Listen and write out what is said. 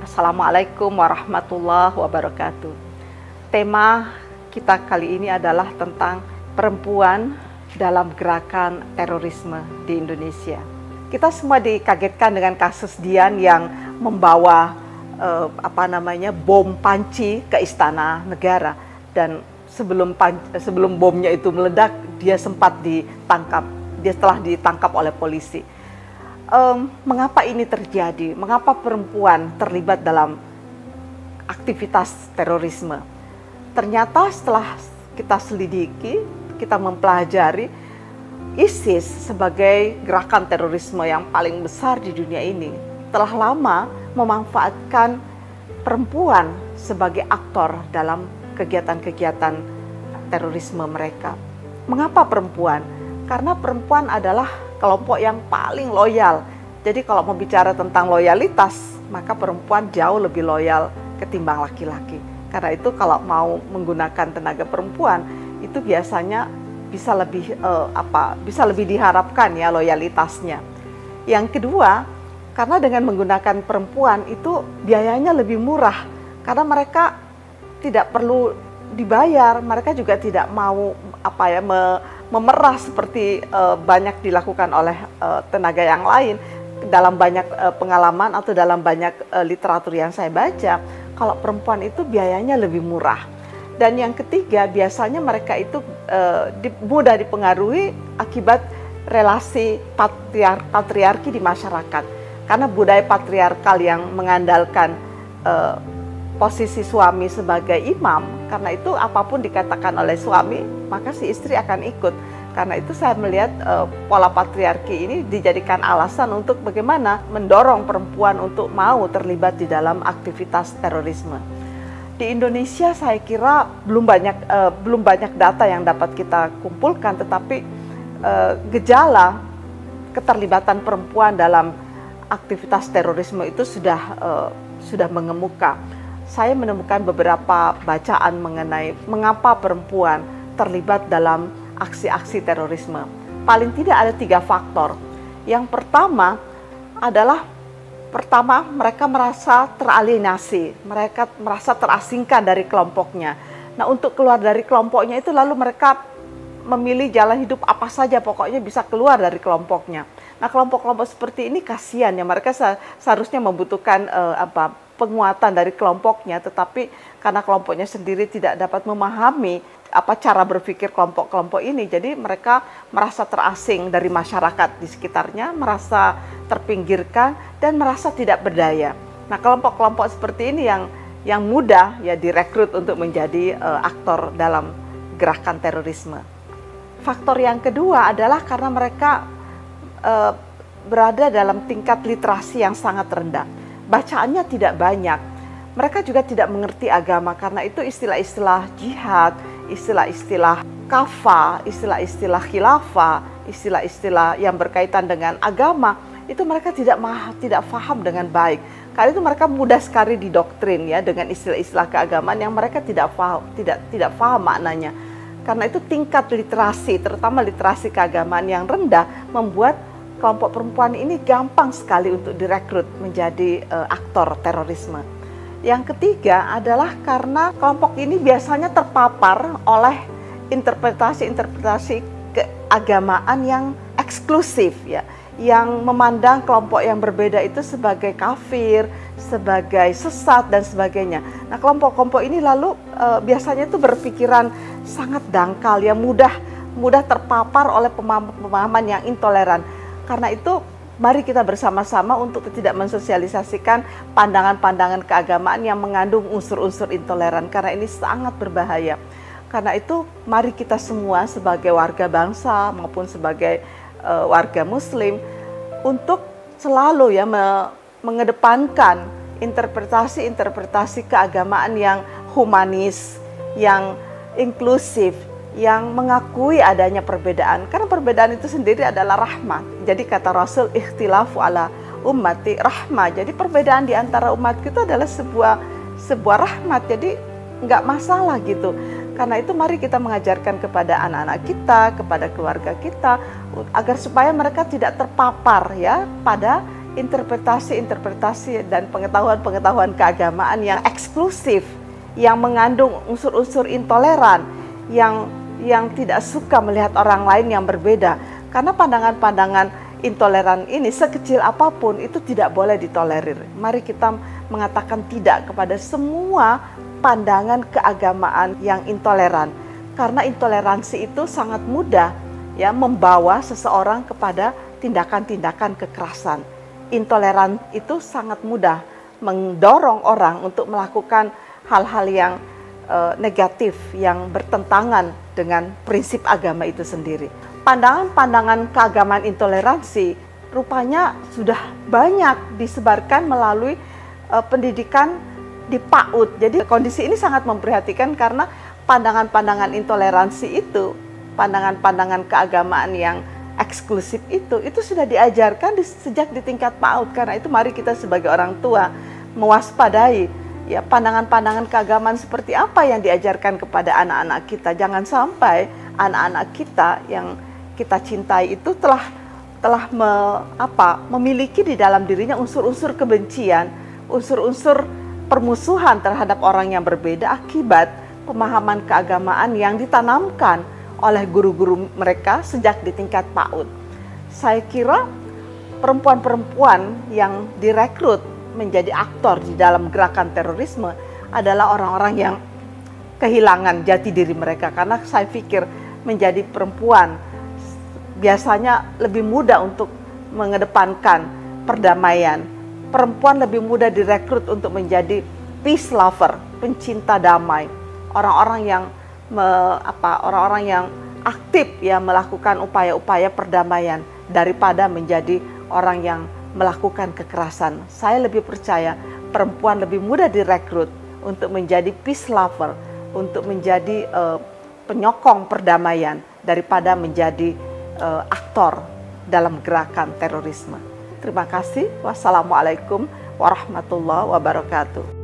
Assalamualaikum warahmatullahi wabarakatuh. Tema kita kali ini adalah tentang perempuan dalam gerakan terorisme di Indonesia. Kita semua dikagetkan dengan kasus Dian yang membawa bom panci ke Istana Negara, dan sebelum bomnya itu meledak, dia sempat ditangkap. Dia telah ditangkap oleh polisi. Mengapa ini terjadi? Mengapa perempuan terlibat dalam aktivitas terorisme? Ternyata setelah kita selidiki, kita mempelajari, ISIS sebagai gerakan terorisme yang paling besar di dunia ini telah lama memanfaatkan perempuan sebagai aktor dalam kegiatan-kegiatan terorisme mereka. Mengapa perempuan? Karena perempuan adalah kelompok yang paling loyal. Jadi kalau mau bicara tentang loyalitas, maka perempuan jauh lebih loyal ketimbang laki-laki. Karena itu kalau mau menggunakan tenaga perempuan, itu biasanya bisa lebih diharapkan ya loyalitasnya. Yang kedua, karena dengan menggunakan perempuan itu biayanya lebih murah, karena mereka tidak perlu dibayar, mereka juga tidak mau memerah seperti banyak dilakukan oleh tenaga yang lain. Dalam banyak pengalaman atau dalam banyak literatur yang saya baca, kalau perempuan itu biayanya lebih murah. Dan yang ketiga, biasanya mereka itu mudah dipengaruhi akibat relasi patriarki di masyarakat. Karena budaya patriarkal yang mengandalkan posisi suami sebagai imam, karena itu apapun dikatakan oleh suami, maka si istri akan ikut. Karena itu saya melihat pola patriarki ini dijadikan alasan untuk bagaimana mendorong perempuan untuk mau terlibat di dalam aktivitas terorisme. Di Indonesia saya kira belum banyak data yang dapat kita kumpulkan, tetapi gejala keterlibatan perempuan dalam aktivitas terorisme itu sudah mengemuka. Saya menemukan beberapa bacaan mengenai mengapa perempuan terlibat dalam aksi-aksi terorisme. Paling tidak ada 3 faktor. Yang pertama adalah mereka merasa teralienasi, mereka merasa terasingkan dari kelompoknya. Nah, untuk keluar dari kelompoknya itu lalu mereka memilih jalan hidup apa saja, pokoknya bisa keluar dari kelompoknya. Nah, kelompok-kelompok seperti ini kasihan ya, mereka seharusnya membutuhkan penguatan dari kelompoknya, tetapi karena kelompoknya sendiri tidak dapat memahami cara berpikir kelompok-kelompok ini, jadi mereka merasa terasing dari masyarakat di sekitarnya, merasa terpinggirkan dan merasa tidak berdaya. Nah, kelompok-kelompok seperti ini yang mudah ya direkrut untuk menjadi aktor dalam gerakan terorisme. Faktor yang kedua adalah karena mereka berada dalam tingkat literasi yang sangat rendah. Bacaannya tidak banyak. Mereka juga tidak mengerti agama, karena itu istilah-istilah jihad, istilah-istilah kafah, istilah-istilah khilafah, istilah-istilah yang berkaitan dengan agama, itu mereka tidak paham dengan baik. Karena itu mereka mudah sekali didoktrin ya dengan istilah-istilah keagamaan yang mereka tidak paham maknanya. Karena itu tingkat literasi, terutama literasi keagamaan yang rendah, membuat kelompok perempuan ini gampang sekali untuk direkrut menjadi aktor terorisme. Yang ketiga adalah karena kelompok ini biasanya terpapar oleh interpretasi keagamaan yang eksklusif ya, yang memandang kelompok yang berbeda itu sebagai kafir, sebagai sesat dan sebagainya. Nah, kelompok-kelompok ini lalu biasanya itu berpikiran sangat dangkal, yang mudah terpapar oleh pemahaman yang intoleran. Karena itu mari kita bersama-sama untuk tidak mensosialisasikan pandangan-pandangan keagamaan yang mengandung unsur-unsur intoleran, karena ini sangat berbahaya. Karena itu mari kita semua sebagai warga bangsa maupun sebagai warga muslim untuk selalu ya mengedepankan interpretasi keagamaan yang humanis, yang inklusif, yang mengakui adanya perbedaan, karena perbedaan itu sendiri adalah rahmat. Jadi kata Rasul, ikhtilafu ala ummati rahmah. Jadi perbedaan di antara umat kita adalah sebuah rahmat. Jadi nggak masalah gitu. Karena itu mari kita mengajarkan kepada anak-anak kita, kepada keluarga kita, agar supaya mereka tidak terpapar ya pada interpretasi-interpretasi dan pengetahuan-pengetahuan keagamaan yang eksklusif, yang mengandung unsur-unsur intoleran, yang tidak suka melihat orang lain yang berbeda. Karena pandangan-pandangan intoleran ini sekecil apapun itu tidak boleh ditolerir. Mari kita mengatakan tidak kepada semua pandangan keagamaan yang intoleran. Karena intoleransi itu sangat mudah ya membawa seseorang kepada tindakan-tindakan kekerasan. Intoleran itu sangat mudah mendorong orang untuk melakukan hal-hal yang negatif, yang bertentangan dengan prinsip agama itu sendiri. Pandangan-pandangan keagamaan intoleransi rupanya sudah banyak disebarkan melalui pendidikan di PAUD. Jadi kondisi ini sangat memprihatinkan karena pandangan-pandangan intoleransi itu, pandangan-pandangan keagamaan yang eksklusif itu sudah diajarkan sejak di tingkat PAUD. Karena itu mari kita sebagai orang tua mewaspadai ya pandangan-pandangan keagamaan seperti apa yang diajarkan kepada anak-anak kita. Jangan sampai anak-anak kita yang kita cintai itu telah memiliki di dalam dirinya unsur-unsur kebencian, unsur-unsur permusuhan terhadap orang yang berbeda akibat pemahaman keagamaan yang ditanamkan oleh guru-guru mereka sejak di tingkat PAUD. Saya kira perempuan-perempuan yang direkrut menjadi aktor di dalam gerakan terorisme adalah orang-orang yang kehilangan jati diri mereka. Karena saya pikir menjadi perempuan biasanya lebih mudah untuk mengedepankan perdamaian. Perempuan lebih mudah direkrut untuk menjadi peace lover, pencinta damai. Orang-orang yang aktif ya melakukan upaya-upaya perdamaian daripada menjadi orang yang melakukan kekerasan. Saya lebih percaya perempuan lebih mudah direkrut untuk menjadi peace lover, untuk menjadi penyokong perdamaian daripada menjadi aktor dalam gerakan terorisme. Terima kasih. Wassalamualaikum warahmatullahi wabarakatuh.